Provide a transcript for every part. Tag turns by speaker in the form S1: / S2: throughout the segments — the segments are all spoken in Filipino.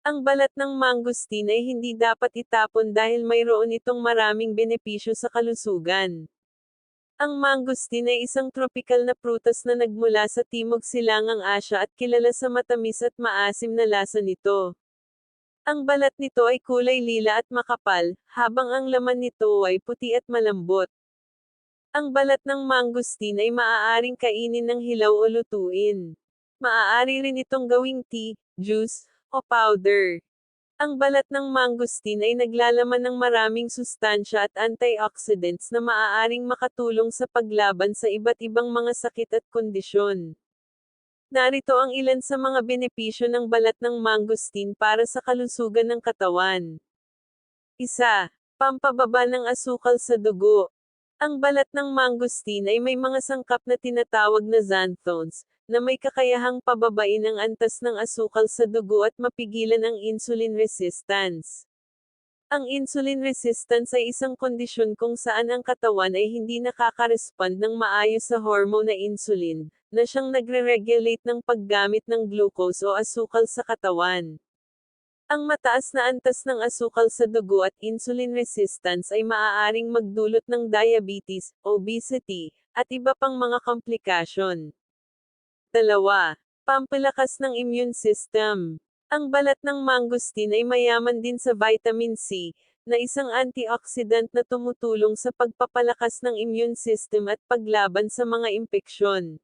S1: Ang balat ng mangosteen ay hindi dapat itapon dahil mayroon itong maraming benepisyo sa kalusugan. Ang mangosteen ay isang tropikal na prutas na nagmula sa Timog Silangang Asya at kilala sa matamis at maasim na lasa nito. Ang balat nito ay kulay lila at makapal, habang ang laman nito ay puti at malambot. Ang balat ng mangosteen ay maaaring kainin ng hilaw o lutuin. Maaari rin itong gawing tea, juice, o powder. Ang balat ng mangosteen ay naglalaman ng maraming sustansya at antioxidants na maaaring makatulong sa paglaban sa iba't ibang mga sakit at kondisyon. Narito ang ilan sa mga benepisyo ng balat ng mangosteen para sa kalusugan ng katawan. 1. Pampababa ng asukal sa dugo. Ang balat ng mangosteen ay may mga sangkap na tinatawag na xanthones, na may kakayahang pababain ang antas ng asukal sa dugo at mapigilan ang insulin resistance. Ang insulin resistance ay isang kondisyon kung saan ang katawan ay hindi nakaka-respond ng maayos sa hormone na insulin, na siyang nagre-regulate ng paggamit ng glucose o asukal sa katawan. Ang mataas na antas ng asukal sa dugo at insulin resistance ay maaaring magdulot ng diabetes, obesity, at iba pang mga komplikasyon. 2. Pampalakas ng immune system. Ang balat ng mangosteen ay mayaman din sa vitamin C, na isang antioxidant na tumutulong sa pagpapalakas ng immune system at paglaban sa mga impeksyon.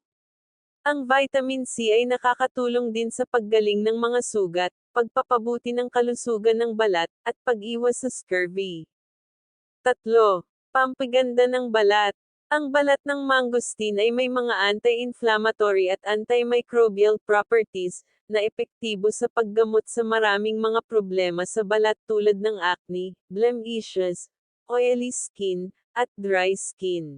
S1: Ang vitamin C ay nakakatulong din sa paggaling ng mga sugat, pagpapabuti ng kalusugan ng balat, at pag-iwas sa scurvy. 3. Pampaganda ng balat. Ang balat ng mangosteen ay may mga anti-inflammatory at antimicrobial properties, na epektibo sa paggamot sa maraming mga problema sa balat tulad ng acne, blemishes, oily skin, at dry skin.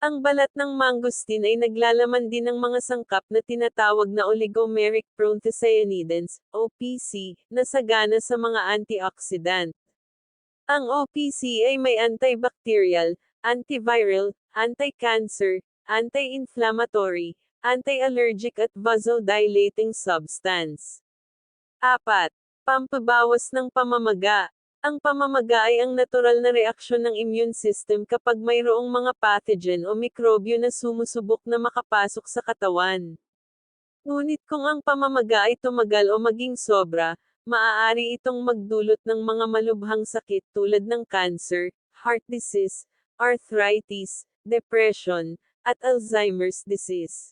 S1: Ang balat ng mangosteen ay naglalaman din ng mga sangkap na tinatawag na oligomeric proanthocyanidins, OPC, na sagana sa mga antioxidant. Ang OPC ay may antibacterial, antiviral, anti-cancer, anti-inflammatory, anti-allergic at vasodilating substance. 4. Pampabawas ng pamamaga. Ang pamamaga ay ang natural na reaksyon ng immune system kapag mayroong mga pathogen o mikrobyo na sumusubok na makapasok sa katawan. Ngunit kung ang pamamaga ay tumagal o maging sobra, maaari itong magdulot ng mga malubhang sakit tulad ng cancer, heart disease, arthritis, depression, at Alzheimer's disease.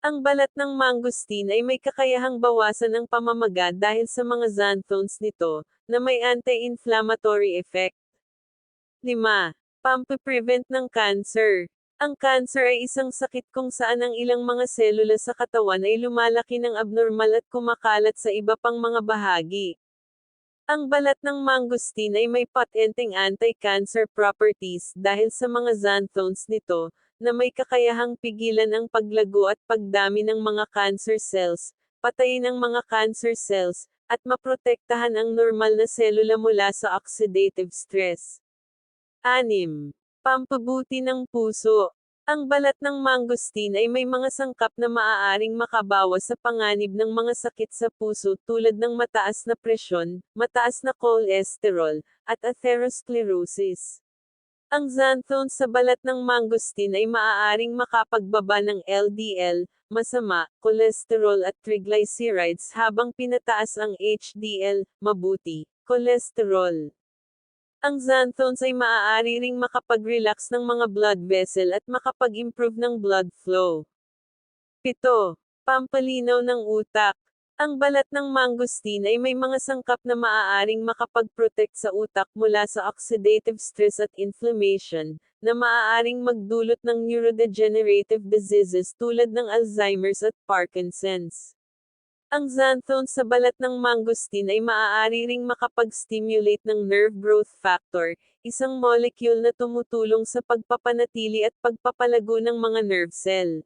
S1: Ang balat ng mangosteen ay may kakayahang bawasan ang pamamaga dahil sa mga xanthones nito, na may anti-inflammatory effect. 5. Pampi-prevent ng cancer. Ang cancer ay isang sakit kung saan ang ilang mga selula sa katawan ay lumalaki ng abnormal at kumakalat sa iba pang mga bahagi. Ang balat ng mangosteen ay may patenteng anti-cancer properties dahil sa mga xanthones nito, na may kakayahang pigilan ang paglago at pagdami ng mga cancer cells, patayin ang mga cancer cells, at maprotektahan ang normal na selula mula sa oxidative stress. 6. Pampabuti ng puso. Ang balat ng mangosteen ay may mga sangkap na maaaring makabawas sa panganib ng mga sakit sa puso tulad ng mataas na presyon, mataas na cholesterol, at atherosclerosis. Ang xanthones sa balat ng mangosteen ay maaaring makapagbaba ng LDL, masama, cholesterol at triglycerides habang pinataas ang HDL, mabuti, cholesterol. Ang xanthones ay maaari ring makapag-relax ng mga blood vessel at makapag-improve ng blood flow. 7. Pampalinaw ng utak. Ang balat ng mangosteen ay may mga sangkap na maaaring makapag-protect sa utak mula sa oxidative stress at inflammation, na maaaring magdulot ng neurodegenerative diseases tulad ng Alzheimer's at Parkinson's. Ang xanthones sa balat ng mangosteen ay maaari ring makapag-stimulate ng nerve growth factor, isang molecule na tumutulong sa pagpapanatili at pagpapalago ng mga nerve cell.